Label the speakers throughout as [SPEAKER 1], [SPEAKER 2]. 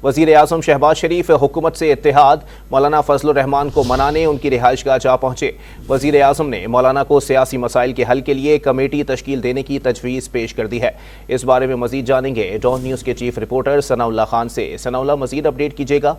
[SPEAKER 1] وزیر اعظم شہباز شریف حکومت سے اتحاد، مولانا فضل الرحمان کو منانے ان کی رہائش گاہ جا پہنچے۔ وزیر اعظم نے مولانا کو سیاسی مسائل کے حل کے لیے کمیٹی تشکیل دینے کی تجویز پیش کر دی ہے۔ اس بارے میں مزید جانیں گے ڈان نیوز کے چیف رپورٹر ثناء اللہ خان سے۔ ثناء اللہ، مزید اپڈیٹ کیجیے گا۔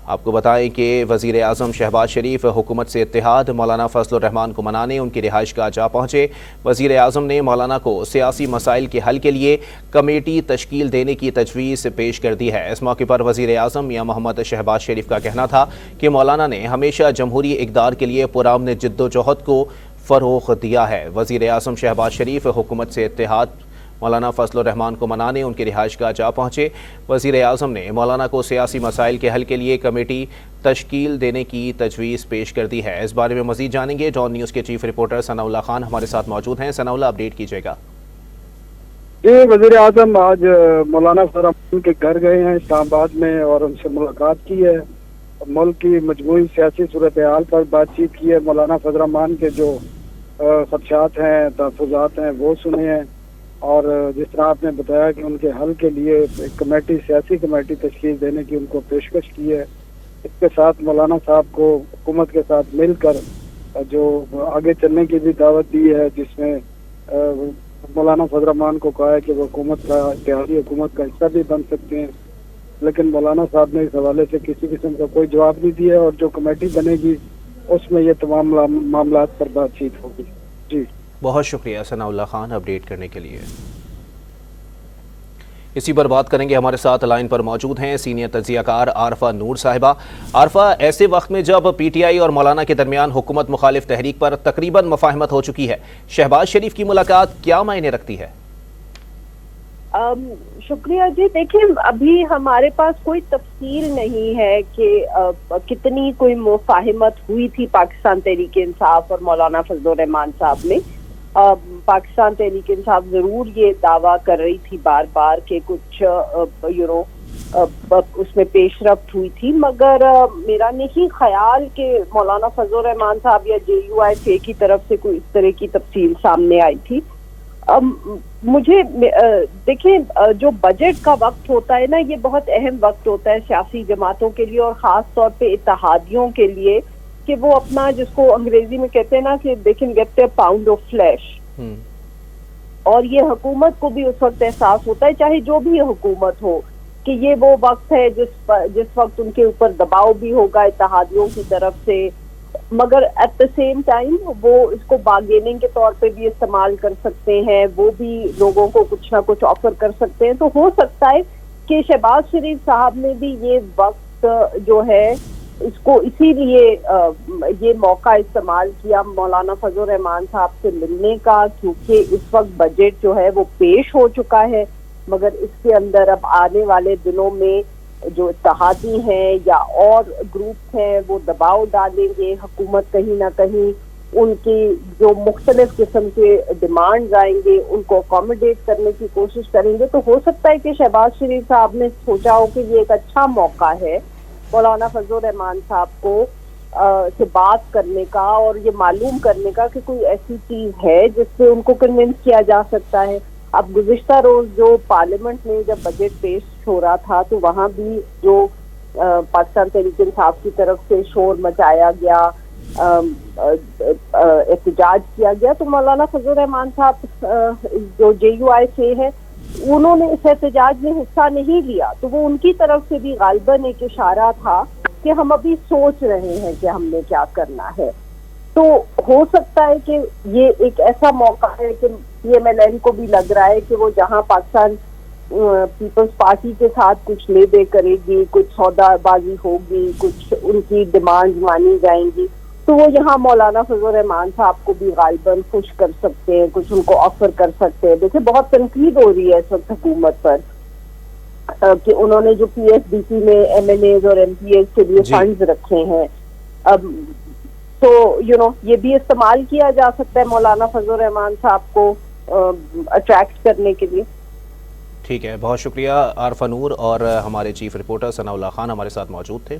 [SPEAKER 1] آپ کو بتائیں کہ وزیر اعظم شہباز شریف حکومت سے اتحاد، مولانا فضل الرحمان کو منانے ان کی رہائش گاہ جا پہنچے۔ وزیر اعظم نے مولانا کو سیاسی مسائل کے حل کے لیے کمیٹی تشکیل دینے کی تجویز پیش کر دی ہے۔ اس موقع پر وزیر اعظم میاں محمد شہباز شریف کا کہنا تھا کہ مولانا نے ہمیشہ جمہوری اقدار کے لیے پرامن جدوجہد کو فروغ دیا ہے۔ وزیر اعظم شہباز شریف حکومت سے اتحاد، مولانا فضل الرحمان کو منانے ان کی رہائش گاہ جا پہنچے۔ وزیر اعظم نے مولانا کو سیاسی مسائل کے حل کے لیے کمیٹی تشکیل دینے کی تجویز پیش کر دی ہے۔ اس بارے میں مزید جانیں گے ڈان نیوز کے چیف رپورٹر ثناء اللہ خان ہمارے ساتھ موجود ہیں۔ ثناء اللہ، اپڈیٹ کیجیے گا۔
[SPEAKER 2] جی، وزیر اعظم آج مولانا فضل الرحمان کے گھر گئے ہیں اسلام آباد میں اور ان سے ملاقات کی ہے۔ ملک کی مجموعی سیاسی صورتحال پر بات چیت کی ہے۔ مولانا فضل الرحمان کے جو خدشات ہیں، تحفظات ہیں، وہ سنے ہیں، اور جس طرح آپ نے بتایا کہ ان کے حل کے لیے ایک کمیٹی، سیاسی کمیٹی تشکیل دینے کی ان کو پیشکش کی ہے۔ اس کے ساتھ مولانا صاحب کو حکومت کے ساتھ مل کر جو آگے چلنے کی بھی دعوت دی ہے، جس میں مولانا فضل الرحمان کو کہا ہے کہ وہ حکومت کا، اتحادی حکومت کا حصہ بھی بن سکتے ہیں، لیکن مولانا صاحب نے اس حوالے سے کسی قسم کا کوئی جواب نہیں دیا ہے، اور جو کمیٹی بنے گی اس میں یہ تمام معاملات پر بات چیت ہوگی۔ جی،
[SPEAKER 1] بہت شکریہ ثناء اللہ خان اپڈیٹ کرنے کے لیے۔ اسی پر بات کریں گے، ہمارے ساتھ لائن پر موجود ہیں سینئر تجزیہ کار عارفہ نور صاحبہ۔ عارفہ، ایسے وقت میں جب پی ٹی آئی اور مولانا کے درمیان حکومت مخالف تحریک پر تقریباً مفاہمت ہو چکی ہے، شہباز شریف کی ملاقات کیا معنی رکھتی ہے؟
[SPEAKER 3] شکریہ جی۔ دیکھیں، ابھی ہمارے پاس کوئی تفصیل نہیں ہے کہ کتنی کوئی مفاہمت ہوئی تھی پاکستان تحریک انصاف اور مولانا فضل الرحمان صاحب میں۔ پاکستان تحریک انصاف ضرور یہ دعویٰ کر رہی تھی بار بار کہ کچھ اس میں پیش رفت ہوئی تھی، مگر میرا نہیں خیال کہ مولانا فضل الرحمان صاحب یا جے یو آئی سے کی طرف سے کوئی اس طرح کی تفصیل سامنے آئی تھی۔ مجھے دیکھیں، جو بجٹ کا وقت ہوتا ہے نا، یہ بہت اہم وقت ہوتا ہے سیاسی جماعتوں کے لیے اور خاص طور پہ اتحادیوں کے لیے، کہ وہ اپنا، جس کو انگریزی میں کہتے ہیں نا کہ they can get their pound of flesh، اور یہ حکومت کو بھی اس وقت احساس ہوتا ہے، چاہے جو بھی حکومت ہو، کہ یہ وہ وقت ہے جس وقت ان کے اوپر دباؤ بھی ہوگا اتحادیوں کی طرف سے، مگر ایٹ دا سیم ٹائم وہ اس کو بارگیننگ کے طور پہ بھی استعمال کر سکتے ہیں، وہ بھی لوگوں کو کچھ نہ کچھ آفر کر سکتے ہیں۔ تو ہو سکتا ہے کہ شہباز شریف صاحب نے بھی یہ وقت جو ہے اس کو اسی لیے یہ موقع استعمال کیا مولانا فضل الرحمان صاحب سے ملنے کا، کیونکہ اس وقت بجٹ جو ہے وہ پیش ہو چکا ہے، مگر اس کے اندر اب آنے والے دنوں میں جو اتحادی ہیں یا اور گروپ ہیں وہ دباؤ ڈالیں گے، حکومت کہیں نہ کہیں ان کی جو مختلف قسم کے ڈیمانڈز آئیں گے ان کو اکوموڈیٹ کرنے کی کوشش کریں گے۔ تو ہو سکتا ہے کہ شہباز شریف صاحب نے سوچا ہو کہ یہ ایک اچھا موقع ہے مولانا فضل الرحمان صاحب کو سے بات کرنے کا اور یہ معلوم کرنے کا کہ کوئی ایسی چیز ہے جس سے ان کو کنونس کیا جا سکتا ہے۔ اب گزشتہ روز جو پارلیمنٹ میں جب بجٹ پیش ہو رہا تھا تو وہاں بھی جو پاکستان تحریک انصاف کی طرف سے شور مچایا گیا، احتجاج کیا گیا، تو مولانا فضل الرحمان صاحب جو جے یو آئی سے ہے انہوں نے اس احتجاج میں حصہ نہیں لیا، تو وہ ان کی طرف سے بھی غالباً ایک اشارہ تھا کہ ہم ابھی سوچ رہے ہیں کہ ہم نے کیا کرنا ہے۔ تو ہو سکتا ہے کہ یہ ایک ایسا موقع ہے کہ پی ایم ایل این کو بھی لگ رہا ہے کہ وہ جہاں پاکستان پیپلز پارٹی کے ساتھ کچھ لے دے کرے گی، کچھ سودا بازی ہوگی، کچھ ان کی ڈیمانڈ مانی جائیں گی، تو وہ یہاں مولانا فضل الرحمان صاحب کو بھی غالباً خوش کر سکتے ہیں، کچھ ان کو آفر کر سکتے ہیں۔ دیکھیں، بہت تنقید ہو رہی ہے اس وقت حکومت پر کہ انہوں نے جو پی ایس ڈی سی میں ایم ایل ایز اور ایم پی ایز کے لیے فنڈز رکھے ہیں، تو یہ بھی استعمال کیا جا سکتا ہے مولانا فضل الرحمان صاحب کو اٹریکٹ کرنے کے لیے۔
[SPEAKER 1] ٹھیک ہے، بہت شکریہ عارفہ نور، اور ہمارے چیف رپورٹر ثناء اللہ خان ہمارے ساتھ موجود تھے۔